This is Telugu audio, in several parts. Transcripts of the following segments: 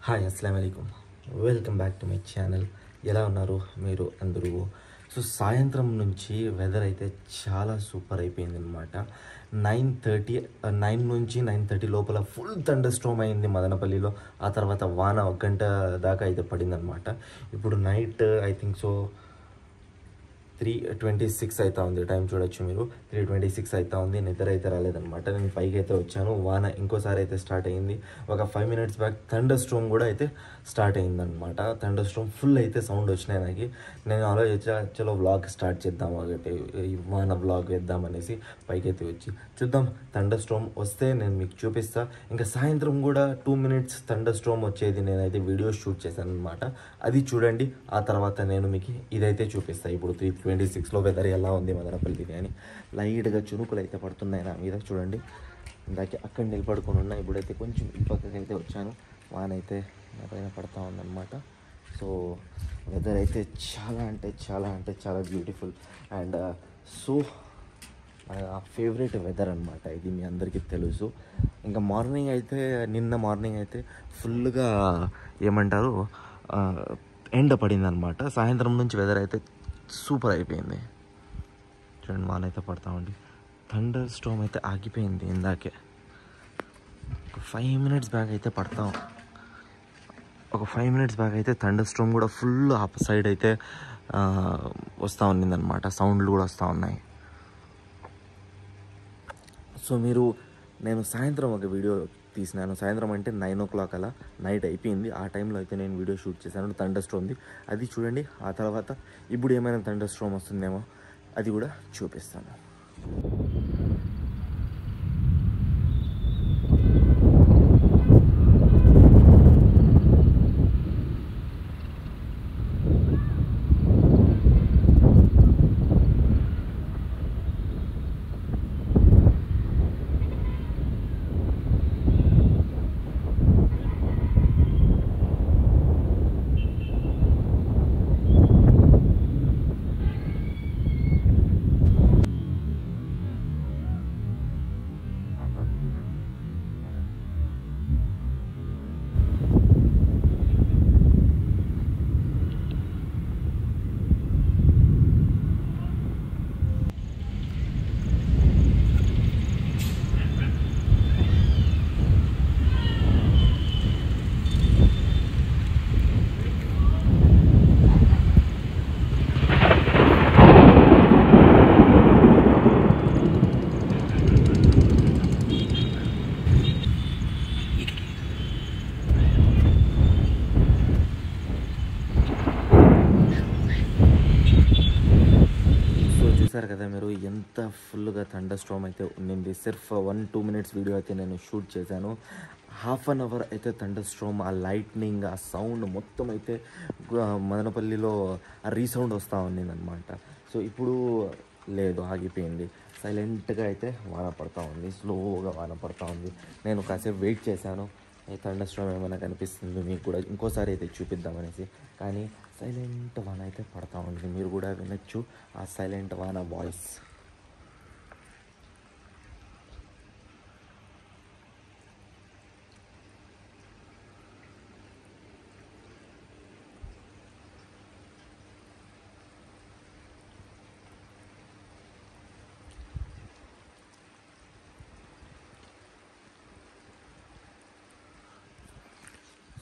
హాయ్ అస్సలాము అలైకుమ్, welcome back to my channel. ఎలా ఉన్నారు మీరు అందరూ? సో సాయంత్రం నుంచి వెదర్ అయితే చాలా సూపర్ అయిపోయింది అనమాట. 9 నుంచి 9:30 లోపల ఫుల్ థండర్ స్ట్రోమ్ అయింది మదనపల్లిలో. ఆ తర్వాత వాన 1 గంట దాకా అయితే పడిందనమాట. ఇప్పుడు నైట్ ఐ థింక్ సో 3:26 అవుతా ఉంది. టైం చూడొచ్చు మీరు, 3:26 అవుతా ఉంది. నిద్ర అయితే రాలేదనమాట. నేను పైకి అయితే వచ్చాను. వాన ఇంకోసారి అయితే స్టార్ట్ అయ్యింది. ఒక 5 minutes బ్యాక్ థండర్ స్ట్రోమ్ కూడా అయితే స్టార్ట్ అయ్యిందనమాట. థండర్ స్ట్రోమ్ ఫుల్ అయితే సౌండ్ వచ్చినాయి నాకు. నేను ఆలోచించా చలో వ్లాగ్ స్టార్ట్ చేద్దాం, ఒకటి వాన వ్లాగ్ వేద్దామనేసి పైకి అయితే వచ్చి చూద్దాం. థండర్ స్ట్రోమ్ వస్తే నేను మీకు చూపిస్తా. ఇంకా సాయంత్రం కూడా 2 minutes థండర్ స్ట్రోమ్ వచ్చేది నేనైతే వీడియో షూట్ చేశాను అనమాట. అది చూడండి. ఆ తర్వాత నేను మీకు ఇదైతే చూపిస్తాను. ఇప్పుడు 3:26లో వెదర్ ఎలా ఉంది మదనపల్లి అని. లైట్గా చునుకులు అయితే పడుతున్నాయి నా మీద చూడండి. ఇందాకే అక్కడ నిలబడుకొని ఉన్నా, ఇప్పుడైతే కొంచెం ఈ పక్కకి అయితే వచ్చాను. వాన అయితే నా పైన పడతా ఉందన్నమాట. సో వెదర్ అయితే చాలా beautiful and so favourite weather అనమాట ఇది, మీ అందరికీ తెలుసు. ఇంకా మార్నింగ్ అయితే నిన్న మార్నింగ్ అయితే ఫుల్గా ఏమంటారు ఎండ పడింది అనమాట. సాయంత్రం నుంచి వెదర్ అయితే సూపర్ అయిపోయింది. చూడండి వాన అయితే పడతా ఉంది. థండర్ స్ట్రోమ్ అయితే ఆగిపోయింది ఇందాకే. ఒక 5 minutes బ్యాక్ అయితే పడతాం. ఒక 5 minutes బ్యాక్ అయితే థండర్ స్ట్రోమ్ కూడా ఫుల్ అప్ సైడ్ అయితే వస్తూ ఉన్నిందనమాట. సౌండ్లు కూడా వస్తూ ఉన్నాయి. సో నేను సాయంత్రం ఒక వీడియో తీసినాను. సాయంత్రం అంటే 9 o'clock అలా నైట్ అయిపోయింది. ఆ టైంలో అయితే నేను వీడియో షూట్ చేశాను థండర్ స్ట్రోమ్ది. అది చూడండి. ఆ తర్వాత ఇప్పుడు ఏమైనా థండర్ స్ట్రోమ్ వస్తుందేమో అది కూడా చూపిస్తాను. చూసారు కదా మీరు ఎంత ఫుల్గా థండర్ స్ట్రోమ్ అయితే ఉండింది. సిర్ఫ్ 1-2 minutes వీడియో అయితే నేను షూట్ చేశాను. 1/2 hour అయితే థండర్ స్ట్రోమ్, ఆ లైట్నింగ్, ఆ సౌండ్ మొత్తం అయితే మదనపల్లిలో ఆ రీసౌండ్ వస్తూ ఉన్నిందనమాట. సో ఇప్పుడు లేదు, ఆగిపోయింది. సైలెంట్గా అయితే వాన పడతా ఉంది. స్లోగా వాన పడతా ఉంది. నేను కాసేపు వెయిట్ చేశాను, ఈ థండర్ స్ట్రోమ్ ఏమైనా కనిపిస్తుంది మీకు కూడా ఇంకోసారి అయితే చూపిద్దామనేసి. కానీ సైలెంట్ వాన అయితే పడతా ఉంది. మీరు కూడా వినొచ్చు ఆ సైలెంట్ వాన వాయిస్.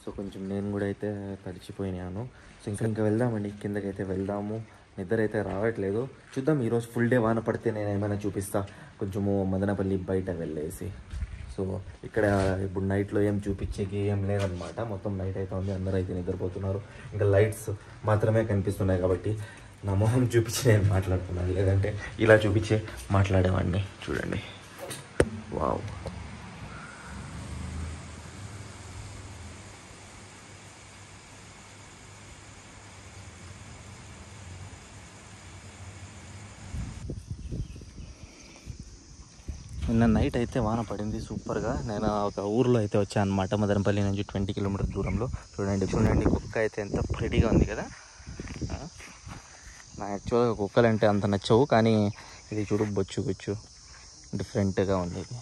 సో కొంచెం నేను కూడా అయితే తడిచిపోయినాను. సో ఇంకా వెళ్దామండి, కిందకైతే వెళ్దాము. నిద్ర అయితే రావట్లేదు. చూద్దాం, ఈరోజు ఫుల్ డే వాన పడితే నేను ఏమైనా చూపిస్తా కొంచెము మదనపల్లి బయట వెళ్ళేసి. సో ఇక్కడ ఇప్పుడు నైట్లో ఏం చూపించేకి ఏం లేదనమాట. మొత్తం నైట్ అయితే ఉంది, అందరూ అయితే నిద్రపోతున్నారు. ఇంకా లైట్స్ మాత్రమే కనిపిస్తున్నాయి కాబట్టి నా మొహం చూపించి నేను మాట్లాడుతున్నాను, లేదంటే ఇలా చూపించి మాట్లాడేవాడిని. చూడండి, వావ్. నిన్న నైట్ అయితే వాన పడింది సూపర్గా. నేను ఒక ఊర్లో అయితే వచ్చాను అనమాట, మదనపల్లి నుంచి 20 kilometers దూరంలో. చూడండి కుక్క అయితే ఎంత ప్రెటీగా ఉంది కదా. నా యాక్చువల్గా కుక్కలు అంటే అంత నచ్చవు, కానీ ఇది చూడు బొచ్చు డిఫరెంట్గా ఉంది. ఇది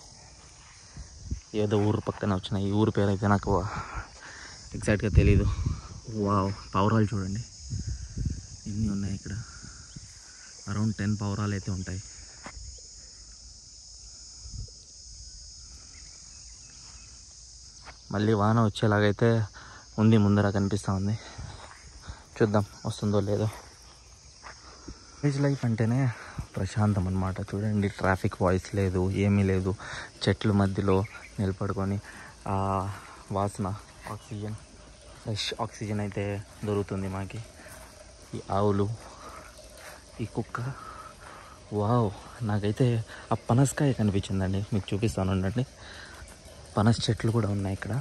ఏదో ఊరు పక్కన వచ్చిన ఈ ఊరు పేరు అయితే నాకు ఎగ్జాక్ట్గా తెలీదు. వావ్, పావురాలు చూడండి ఎన్ని ఉన్నాయి ఇక్కడ. అరౌండ్ 10 పావురాలు అయితే ఉంటాయి. మళ్ళీ వాన వచ్చేలాగైతే ఉంది, ముందర కనిపిస్తూ ఉంది. చూద్దాం వస్తుందో లేదో. విలేజ్ లైఫ్ అంటేనే ప్రశాంతం అన్నమాట. చూడండి, ట్రాఫిక్ వాయిస్ లేదు, ఏమీ లేదు. చెట్ల మధ్యలో నిలబడుకొని ఆ వాసన, ఆక్సిజన్, ఫ్రెష్ ఆక్సిజన్ అయితే దొరుకుతుంది మాకి. ఈ ఆవులు, ఈ కుక్క, వావ్. నాకైతే ఆ పనసకాయ కనిపించిందండి, మీకు చూపిస్తాను ఉండండి. పనస చెట్లు కూడా ఉన్నాయి ఇక్కడ.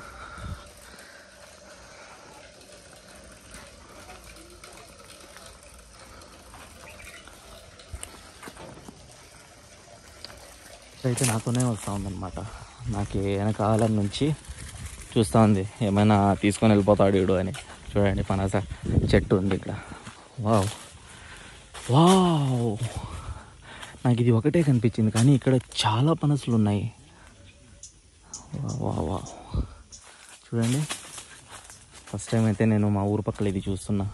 అయితే నాతోనే వస్తూ ఉందన్నమాట. నాకు వెనకాల నుంచి చూస్తూ ఉంది, ఏమైనా తీసుకొని వెళ్ళిపోతాడు వీడు అని. చూడండి, పనస చెట్టు ఉంది ఇక్కడ. వావ్ వావ్, నాకు ఇది ఒకటే కనిపించింది కానీ ఇక్కడ చాలా పనసలు ఉన్నాయి. వావ్ వావ్, చూడండి. ఫస్ట్ టైం అయితే నేను మా ఊరు పక్కల ఇది చూస్తున్నా.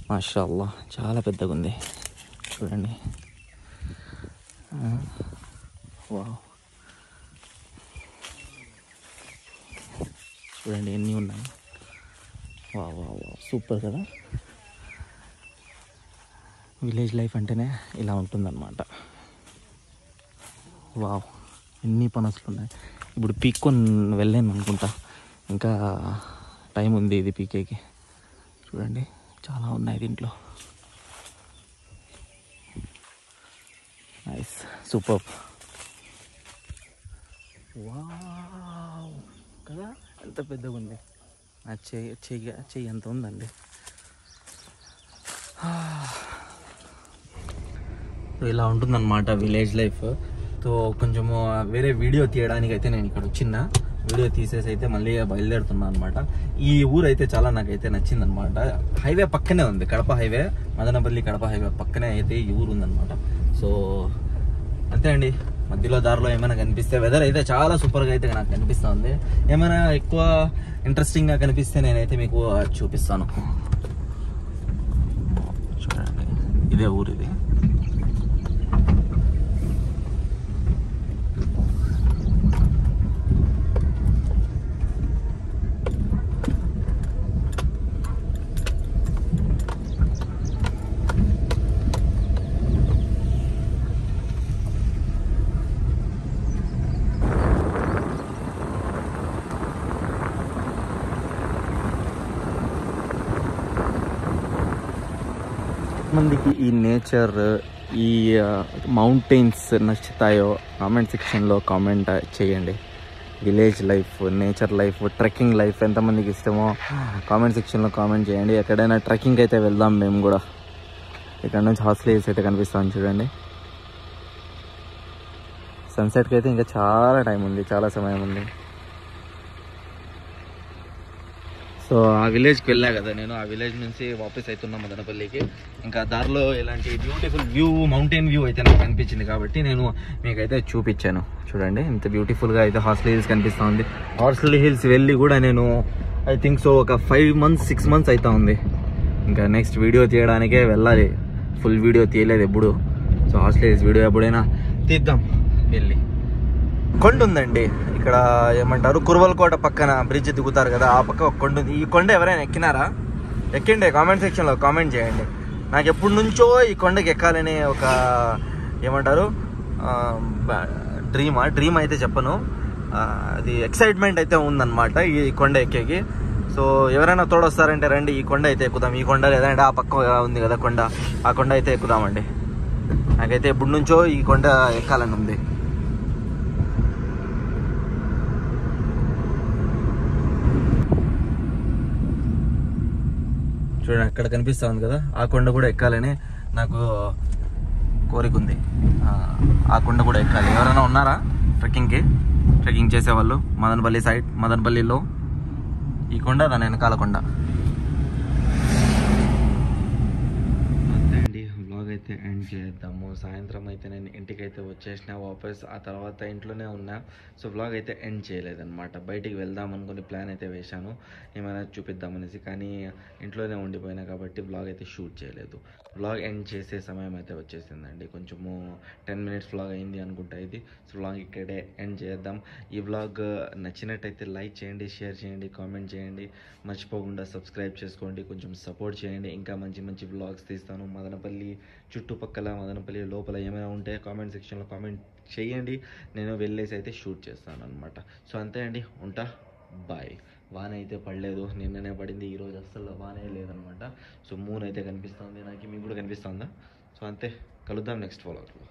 మాషాల్లా, చాలా పెద్దగా ఉంది చూడండి. వావ్, చూడండి ఎన్ని ఉన్నాయి. వావ్ వావ్ వావ్, సూపర్ కదా. విలేజ్ లైఫ్ అంటేనే ఇలా ఉంటుందన్నమాట. వావ్, ఎన్ని పనసలు ఉన్నాయి. ఇప్పుడు పీక్కొని వెళ్ళాను అనుకుంటా, ఇంకా టైం ఉంది ఇది పీకేకి. చూడండి, చాలా ఉన్నాయి దీంట్లో. Nice, super. వావ్ కదా, ఎంత పెద్దగా ఉంది. నా చెయ్యి ఎంత ఉందండి. ఇలా ఉంటుందన్నమాట విలేజ్ లైఫ్. సో కొంచెము వేరే వీడియో తీయడానికి అయితే నేను ఇక్కడ చిన్న వీడియో తీసేసి అయితే మళ్ళీ బయలుదేరుతున్నాను అనమాట. ఈ ఊరు అయితే చాలా నాకైతే నచ్చింది అనమాట. హైవే పక్కనే ఉంది, కడప హైవే, మదనపల్లి కడప హైవే పక్కనే అయితే ఈ ఊరు ఉందన్నమాట. సో అంతే అండి. మధ్యలో దారిలో ఏమైనా కనిపిస్తే, వెదర్ అయితే చాలా సూపర్గా అయితే నాకు కనిపిస్తూ ఉంది. ఏమైనా ఎక్కువ ఇంట్రెస్టింగ్గా కనిపిస్తే నేనైతే మీకు చూపిస్తాను. చూడండి, ఇదే ఊరు ఇది. మందికి ఈ నేచర్, ఈ మౌంటైన్స్ నచ్చుతాయో కామెంట్ సెక్షన్లో కామెంట్ చేయండి. Village life, nature life, trekking life ఎంతమందికి ఇష్టమో కామెంట్ సెక్షన్లో కామెంట్ చేయండి. ఎక్కడైనా ట్రెక్కింగ్ అయితే వెళ్దాం మేము కూడా. ఇక్కడ నుంచి హార్స్లీ హిల్స్ అయితే కనిపిస్తాను చూడండి. సన్సెట్కి అయితే ఇంకా చాలా టైం ఉంది, చాలా సమయం ఉంది. సో ఆ విలేజ్కి వెళ్ళా కదా నేను, ఆ విలేజ్ నుంచి వాపస్ అవుతున్నా మదనపల్లికి. ఇంకా దారిలో ఇలాంటి బ్యూటిఫుల్ వ్యూ, మౌంటైన్ వ్యూ అయితే నాకు కనిపించింది కాబట్టి నేను మీకైతే చూపించాను. చూడండి, ఇంత బ్యూటిఫుల్గా అయితే హార్స్లీ హిల్స్ కనిపిస్తూ ఉంది. హార్స్లీ హిల్స్ వెళ్ళి కూడా నేను ఐ థింక్ సో ఒక 5 months 6 months అవుతా ఉంది. ఇంకా నెక్స్ట్ వీడియో తీయడానికే వెళ్ళాలి. ఫుల్ వీడియో తీయలేదు ఎప్పుడు. సో హార్స్లీ హిల్స్ వీడియో ఎప్పుడైనా తీద్దాం వెళ్ళి. కొండ ఉందండి ఇక్కడ, ఏమంటారు, కురవలకోట పక్కన బ్రిడ్జ్ దిగుతారు కదా, ఆ పక్క ఒక కొండ ఉంది. ఈ కొండ ఎవరైనా ఎక్కినారా? ఎక్కిండే కామెంట్ సెక్షన్లో కామెంట్ చేయండి. నాకు ఎప్పటి నుంచో ఈ కొండకి ఎక్కాలని ఒక, ఏమంటారు, డ్రీమ్ అయితే చెప్పను, అది ఎక్సైట్మెంట్ అయితే ఉందన్నమాట ఈ కొండ ఎక్కేకి. సో ఎవరైనా తోడొస్తారంటే రండి, ఈ కొండ అయితే ఎక్కుదాం. ఈ కొండ లేదంటే ఆ పక్క ఉంది కదా కొండ, ఆ కొండ అయితే ఎక్కుదామండి. నాకైతే ఎప్పటి నుంచో ఈ కొండ ఎక్కాలని ఉంది. చూడండి, అక్కడ కనిపిస్తూ ఉంది కదా, ఆ కొండ కూడా ఎక్కాలని నాకు కోరిక ఉంది. ఆ కొండ కూడా ఎక్కాలి. ఎవరైనా ఉన్నారా ట్రెక్కింగ్ చేసేవాళ్ళు? మదనపల్లి సైడ్, మదనపల్లిలో ఈ కొండ, దాని వెనకాల కొండ. అంతే అండి, బ్లాగ్ అయితే ఎండ్ చేద్దాము. సాయంత్రం అయితే నేను ఇంటికైతే వచ్చేసిన వాపస్. ఆ తర్వాత ఇంట్లోనే ఉన్నా. సో వ్లాగ్ అయితే ఎండ్ చేయలేదన్నమాట. బయటికి వెళ్దాం అనుకుని ప్లాన్ అయితే వేశాను ఏమైనా చూపిద్దామనేసి, కానీ ఇంట్లోనే ఉండిపోయినా కాబట్టి వ్లాగ్ అయితే షూట్ చేయలేదు. వ్లాగ్ ఎండ్ చేసే సమయం అయితే వచ్చేసిందండి. కొంచెము 10 మినిట్స్ వ్లాగ్ అయింది అనుకుంటా ఇది. సో వ్లాగ్ ఇక్కడే ఎండ్ చేద్దాం. ఈ వ్లాగ్ నచ్చినట్టయితే లైక్ చేయండి, షేర్ చేయండి, కామెంట్ చేయండి. మర్చిపోకుండా సబ్స్క్రైబ్ చేసుకోండి, కొంచెం సపోర్ట్ చేయండి. ఇంకా మంచి మంచి వ్లాగ్స్ తీస్తాను. మదనపల్లి చుట్టుపక్కల, మదనపల్లి లోపల ఏమైనా ఉంటే కామెంట్ సెక్షన్లో కామెంట్ చేయండి. నేను వెళ్ళేసి అయితే షూట్ చేస్తాను అనమాట. సో అంతే అండి, ఉంటా, బాయ్. వాన అయితే పడలేదు, నిన్ననే పడింది. ఈరోజు అస్సలు వానే లేదనమాట. సో మూన్ అయితే కనిపిస్తుంది నాకు. మీకు కూడా కనిపిస్తుందా? సో అంతే, కలుద్దాం నెక్స్ట్ వ్లాగ్లో.